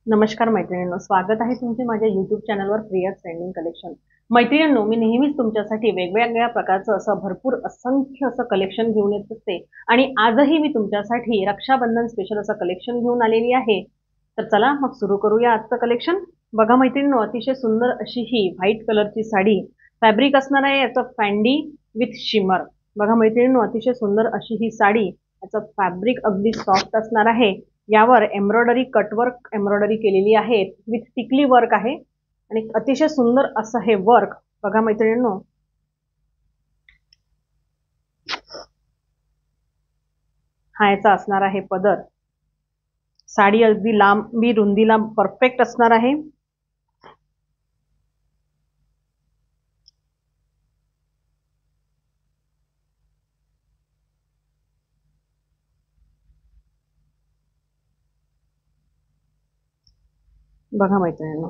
नमस्कार मैत्रिणींनो, स्वागत आहे तुमचे माझ्या YouTube चॅनलवर प्रिया ट्रेंडिंग कलेक्शन। मैत्रिणींनो, मी नेहमीच तुमच्यासाठी वेगवेगळ्या प्रकारचं असं भरपूर असंख्य असं कलेक्शन घेऊन येत असते आणि आजही मी तुमच्यासाठी रक्षाबंधन स्पेशल असं कलेक्शन घेऊन आलेली आहे। तर चला मग सुरू करूया आजचं कलेक्शन। बघा मैत्रिणींनो, अतिशय सुंदर अशी ही व्हाईट कलरची साडी, फॅब्रिक असणार आहे याचं फॅन्डी विथ शिमर। बघा मैत्रिणींनो, अतिशय सुंदर अशी ही साडी, याचं फॅब्रिक अगदी सॉफ्ट असणार आहे। यावर एम्ब्रॉयडरी कटवर्क एम्ब्रॉयडरी केलेली आहे विथ टिकली वर्क आहे आणि अतिशय सुंदर असं हे वर्क। बघा मैत्रिणींनो, हा याचा असणार आहे पदर। साडी अगदी लांबी रुंदीला परफेक्ट असणार आहे। बघा मैत्रिणींनो,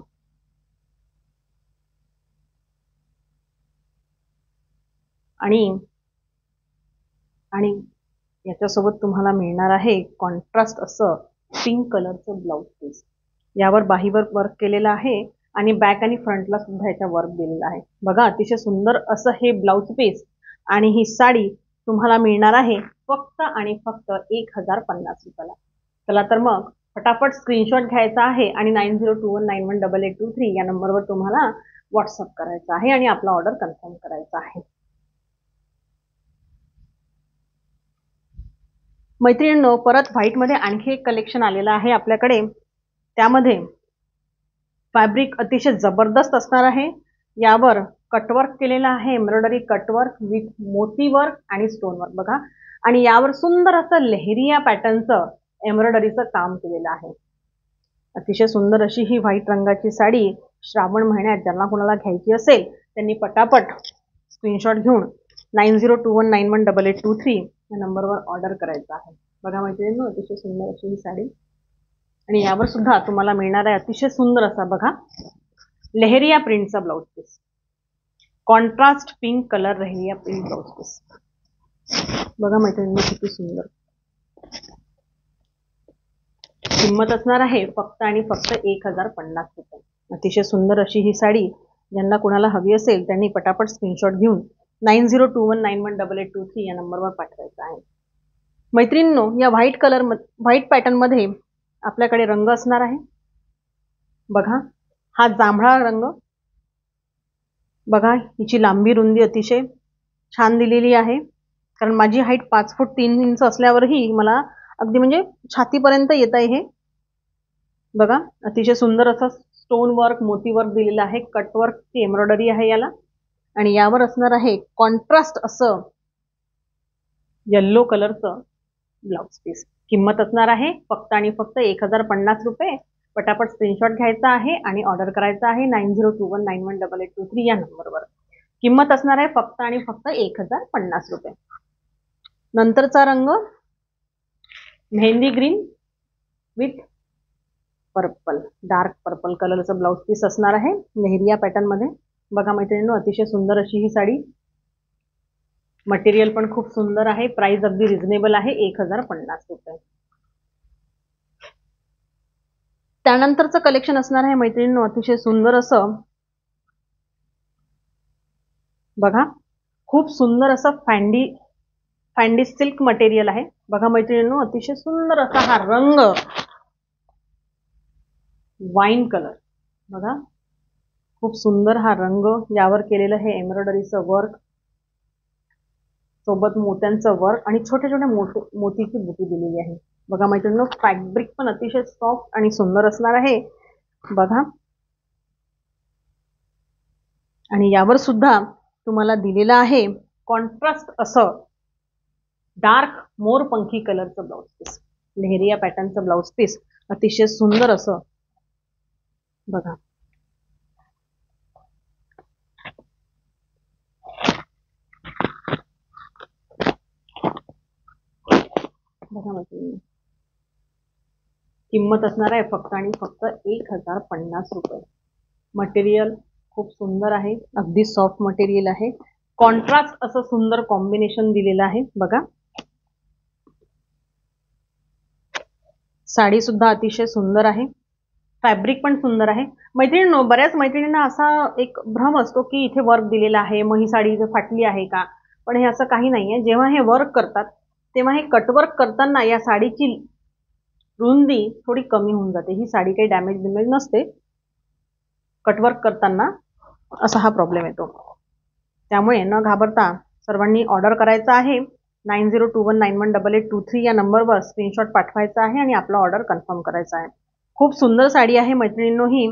आणि आणि याच्यासोबत तुम्हाला मिळणार आहे कॉन्ट्रास्ट असं पिंक कलरचं ब्लाउज पीस। यावर बाहीवर वर्क केलेलं आहे आणि बॅक आणि फ्रंटला सुद्धा याचा वर्क दिलेला आहे। बघा, अतिशय सुंदर असं हे ब्लाउज पीस आणि ही साडी तुम्हाला मिळणार आहे फक्त आणि फक्त 1050 रुपयाला। चला तर मग फटाफट स्क्रीनशॉट घ्यायचा आहे आणि 9021918823 या नंबरवर तुम्हाला व्हॉट्सअप करायचा आहे आणि आपला ऑर्डर कन्फर्म करायचा आहे। मैत्रिणींनो, परत व्हाईटमध्ये आणखी एक कलेक्शन आलेलं आहे आपल्याकडे। त्यामध्ये फॅब्रिक अतिशय जबरदस्त असणार आहे। यावर कटवर्क केलेला आहे, एम्ब्रॉयडरी कटवर्क विथ मोती वर्क आणि स्टोन वर्क। बघा, आणि यावर सुंदर असं लेहरिया पॅटर्नचं एम्ब्रॉयडरीचं काम केलेलं आहे। अतिशय सुंदर अशी ही व्हाईट रंगाची साडी श्रावण महिन्यात ज्यांना कोणाला घ्यायची असेल त्यांनी पटापट स्क्रीनशॉट घेऊन 9021918823 या नंबरवर ऑर्डर करायचा आहे। बघा मैत्रिणींनो, अतिशय सुंदर अशी ही साडी आणि यावर सुद्धा तुम्हाला मिळणार आहे अतिशय सुंदर असा बघा लेहरिया प्रिंटचा blouse piece, contrast pink colour leheriya print blouse piece. बघा मैत्रिणींनो, किती सुंदर। किंमत असणार आहे फक्त आणि फक्त 1050 रुपये। अतिशय सुंदर अशी ही साडी ज्यांना कोणाला हवी असेल त्यांनी पटापट स्क्रीनशॉट घेऊन 9021918823 या नंबरवर पाठवायचा आहे। मैत्रिणींनो, या व्हाईट पॅटर्न मध्ये आपल्याकडे रंग असणार आहे। बघा, हा जांभळा रंग। बघा, हिची लांबी रुंदी अतिशय छान दिलेली आहे, कारण माझी हाईट 5 फूट 3 इंच असल्यावरही मला अगदी म्हणजे छातीपर्यंत येत आहे हे। बघा, अतिशय सुंदर असं स्टोन वर्क मोती वर्क दिलेलं आहे, कटवर्कची एम्ब्रॉयडरी आहे याला आणि यावर असणार आहे कॉन्ट्रास्ट असं येल्लो कलरचं ब्लाउज पीस। किंमत असणार आहे फक्त आणि फक्त 1050 रुपये। पटापट स्क्रीनशॉट घ्यायचा आहे आणि ऑर्डर करायचा आहे 9021918823 या नंबरवर। किंमत असणार आहे फक्त आणि फक्त 1050 रुपये। नंतरचा रंग mehndi green with purple, dark purple कलरचं ब्लाउज पीस असणार आहे लेहरिया पॅटर्न मध्ये। बघा मैत्रिणींनो, अतिशय सुंदर अशी ही साडी, मटेरियल पण खूप सुंदर आहे, प्राइस अगदी रिझनेबल आहे 1050 रुपये। त्यानंतरचं कलेक्शन असणार आहे मैत्रिणींनो अतिशय सुंदर असं, बघा खूप सुंदर असं फॅन्डी सिल्क मटेरियल आहे। बघा मैत्रिणींनो, अतिशय सुंदर असा हा रंग वाईन कलर। बघा, खूप सुंदर हा रंग, यावर केलेलं हे एम्ब्रॉयडरीचं वर्क सोबत मोत्यांचं वर्क आणि छोट्या छोट्या मोतीची बुटी दिलेली आहे। बघा मैत्रिणींनो, फॅब्रिक पण अतिशय सॉफ्ट आणि सुंदर असणार आहे। बघा, आणि यावर सुद्धा तुम्हाला दिलेलं आहे कॉन्ट्रास्ट असं डार्क मोरपंखी कलरचं ब्लाउज पीस, लेहरिया पॅटर्नचं ब्लाउज पीस अतिशय सुंदर असं। बघा, बघा मैत्रिणी, किंमत असणार आहे फक्त आणि फक्त 1050 रुपये। मटेरियल खूप सुंदर आहे, अगदी सॉफ्ट मटेरियल आहे, कॉन्ट्रास्ट असं सुंदर कॉम्बिनेशन दिलेलं आहे। बघा, साडी सुद्धा अतिशय सुंदर आहे। फॅब्रिक पण सुंदर आहे मैत्रिणींनो. बऱ्याच मैत्रिणींना असा एक भ्रम असतो की इथे वर्क दिलेला आहे, मग ही साडी इथे फाटली आहे का. पण हे असं काही नाहीये. जेव्हा हे वर्क करतात तेव्हा हे कटवर्क करताना या साडीची रुंदी थोडी कमी होऊन जाते. ही साडी काही डॅमेज नसते. कटवर्क करताना असा हा प्रॉब्लेम येतो. त्यामुळे न घाबरता सर्वांनी ऑर्डर करायचा आहे. 9021918823 या नंबरवर स्क्रीनशॉट पाठवायचा आहे आणि आपला ऑर्डर कन्फर्म करायचा आहे. खूप सुंदर साडी आहे मैत्रिणींनो. ही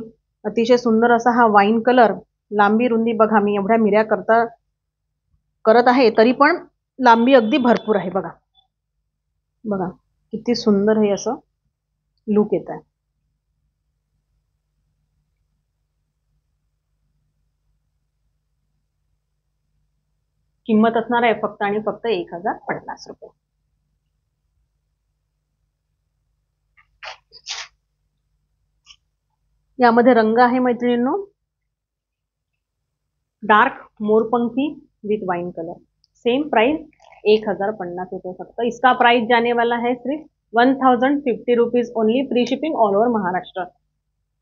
अतिशय सुंदर असा हा वाईन कलर. लांबी रुंदी बघा, मी एवढ्या मिऱ्या करत आहे तरी पण लांबी अगदी भरपूर आहे. बघा बघा किती सुंदर हे असं लुक येत आहे. किंमत असणार आहे फक्त आणि फक्त 1050 रुपये. यामध्ये रंग आहे मैत्रिणींनो डार्क मोरपंखी with wine colour. Same price 1050 रुपये फक्त. इसका प्राइस जाने वाला है सिर्फ 1050 rupees only, free shipping all over Maharashtra.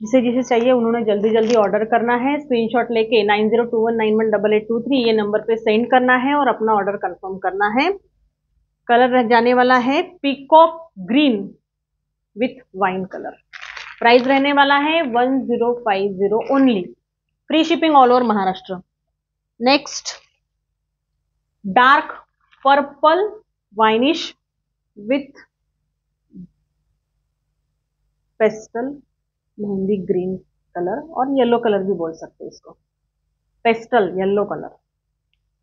जिसे जिसे चाहिए उन्होंने जल्दी जल्दी ऑर्डर करना है. स्क्रीनशॉट लेके 9021918823 ये नंबर पे सेंड करना है और अपना ऑर्डर कंफर्म करना है. कलर रह जाने वाला है peacock green with wine colour. Price रहने वाला है 1050 only, free shipping all over Maharashtra. Next dark purple winish with pastel mehndi green colour और येलो कलर भी बोल सकते हैं इसको. Pastel yellow colour.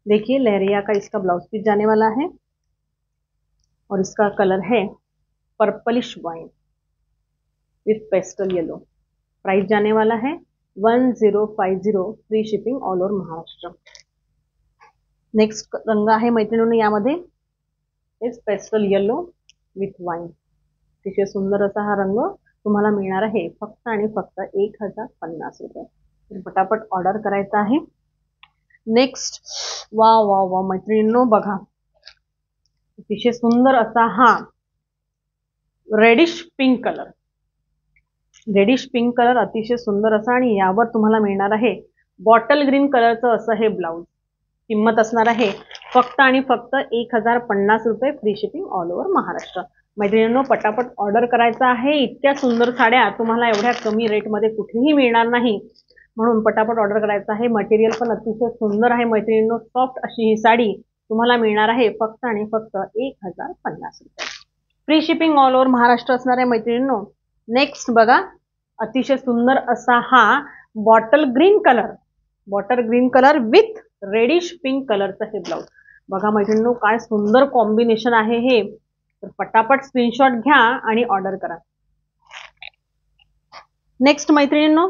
देखिए लहरिया का इसका ब्लाउज पीस जाने वाला है और इसका कलर है purplish wine with pastel yellow. Price जाने वाला है 1050, free shipping all over Maharashtra. Next रंग आहे मैत्रिणींनो यामध्ये is pastel yellow with wine. अतिशय सुंदर असा हा रंग तुम्हाला मिळणार आहे फक्त आणि फक्त 1050 रुपये. तर पटापट ऑर्डर करायचा आहे. नेक्स्ट वा वा वा मैत्रिणींनो बघा अतिशय सुंदर असा हा reddish pink colour. Reddish pink colour अतिशय सुंदर असा आणि यावर तुम्हाला मिळणार आहे बॉटल ग्रीन कलरचं असं हे ब्लाउज. किंमत असणार आहे फक्त आणि फक्त 1050 रुपये, free shipping all over Maharashtra. मैत्रिणींनो पटापट ऑर्डर करायचा आहे. इतक्या सुंदर साड्या तुम्हाला एवढ्या कमी रेटमध्ये कुठेही मिळणार नाही, म्हणून पटापट ऑर्डर करायचा आहे. मटेरियल पण अतिशय सुंदर आहे मैत्रिणींनो. सॉफ्ट अशी ही साडी तुम्हाला मिळणार आहे फक्त आणि फक्त 1050 रुपये, free shipping all over Maharashtra असणार आहे मैत्रिणींनो. नेक्स्ट बघा अतिशय सुंदर असा हा bottle green colour with reddish pink कलरचा हे ब्लाउज. बघा मैत्रिणींनो काय सुंदर कॉम्बिनेशन आहे हे. तर पटापट स्क्रीनशॉट घ्या आणि ऑर्डर करा. नेक्स्ट मैत्रिणींनो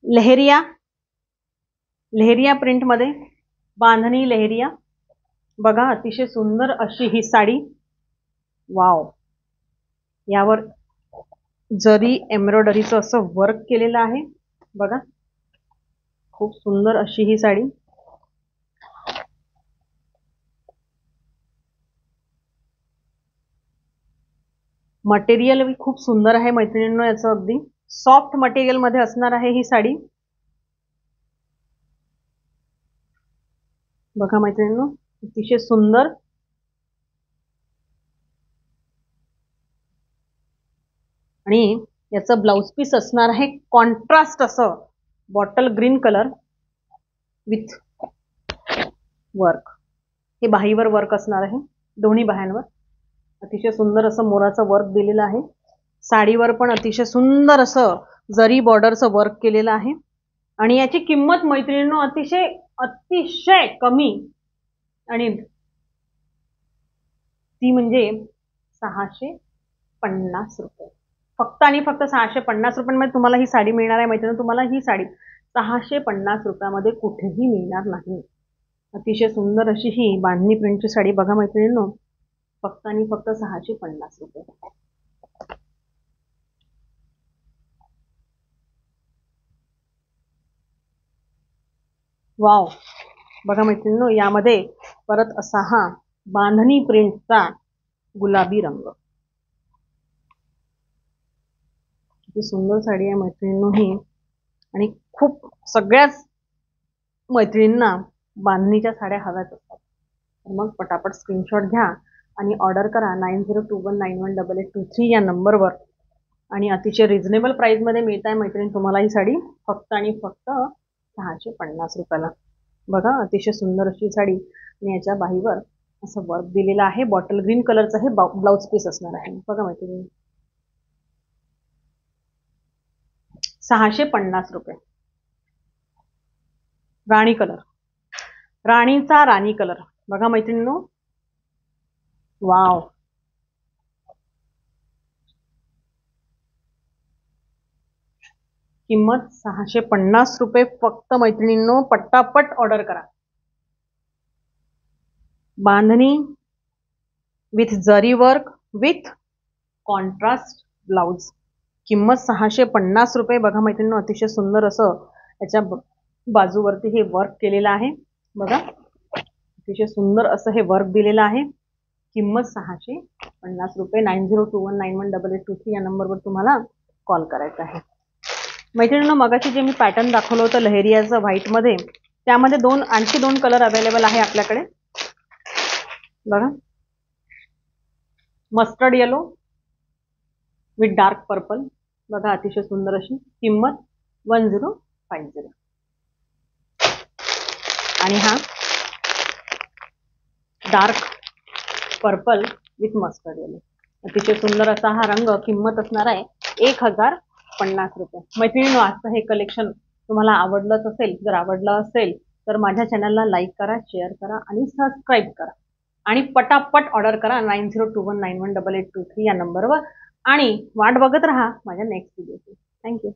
लेहरिया प्रिंट मध्ये बांधणी लेहरिया. बघा अतिशय सुंदर अशी ही साडी. वाव. यावर जरी एम्ब्रॉयडरीचं असं वर्क केलेलं आहे. बघा खूप सुंदर अशी ही साडी. मटेरियल भी खूप सुंदर आहे मैत्रिणींनो. याचं अगदी सॉफ्ट मटेरियल मध्ये असणार आहे ही साडी. बघा मैत्रिणींनो अतिशय सुंदर. आणि याचं ब्लाउज पीस असणार आहे कॉन्ट्रास्ट असं bottle green colour with work. हे बाहीवर वर्क असणार आहे दोन्ही बाह्यांवर. अतिशय सुंदर असं मोराचं वर्क दिलेलं आहे. साडीवर पण अतिशय सुंदर असं जरी बॉर्डरचं वर्क केलेलं आहे. आणि याची किंमत मैत्रिणींनो अतिशय कमी आणि ती म्हणजे 650 रुपये. फक्त आणि फक्त 650 रुपयांमध्ये तुम्हाला ही साडी मिळणार आहे मैत्रिणी. तुम्हाला ही साडी 650 रुपयामध्ये कुठेही मिळणार नाही. अतिशय सुंदर अशी ही बांधणी प्रिंटची साडी बघा मैत्रिणींनो फक्त आणि फक्त 650 रुपये. वाव. बघा मैत्रिणींनो यामध्ये परत असा हा बांधणी प्रिंटचा गुलाबी रंग. किती सुंदर साडी आहे मैत्रिणींनो ही. आणि खूप सगळ्याच मैत्रिणींना बांधणीच्या साड्या हव्याच असतात. तर मग पटापट स्क्रीनशॉट घ्या आणि ऑर्डर करा 9021918823 या नंबरवर. आणि अतिशय रिझनेबल प्राईसमध्ये मिळत आहे मैत्रिणी तुम्हाला ही साडी, फक्त आणि फक्त 650 रुपयाला. बघा अतिशय सुंदर अशी साडी आणि याच्या बाहीवर असं वर्क दिलेलं आहे. बॉटल ग्रीन कलरचं हे ब्लाउज पीस असणार आहे. बघा मैत्रिणी 650 रुपये. राणी कलर, राणीचा राणी कलर. बघा मैत्रिणींनो, वाव. किंमत 650 रुपये फक्त मैत्रिणींनो. पटापट ऑर्डर करा. बांधणी विथ जरी वर्क विथ कॉन्ट्रास्ट ब्लाउज. किंमत 650 रुपये. बघा मैत्रिणींनो अतिशय सुंदर असं याच्या बाजूवरती हे वर्क केलेलं आहे. बघा अतिशय सुंदर असं हे वर्क दिलेलं आहे. किंमत 650 रुपये. 9021918823 या नंबरवर तुम्हाला कॉल करायचा आहे. मैत्रिणींनो मगाशी जे मी पॅटर्न दाखवलं होतं लहेरियाचं व्हाईटमध्ये, त्यामध्ये आणखी दोन कलर अवेलेबल आहे आपल्याकडे. बघा mustard yellow with dark purple. बघा अतिशय सुंदर अशी. किंमत 1050. आणि हा dark purple with mustard yellow. अतिशय सुंदर असा हा रंग. किंमत असणार आहे 1050 रुपये. मैत्रिणींनो आजचं हे कलेक्शन तुम्हाला आवडलंच असेल. जर आवडलं असेल तर माझ्या चॅनलला लाईक करा, शेअर करा आणि सबस्क्राईब करा. आणि पटापट ऑर्डर करा 9021918823 या नंबरवर. आणि वाट बघत राहा माझ्या नेक्स्ट व्हिडिओची. थँक्यू.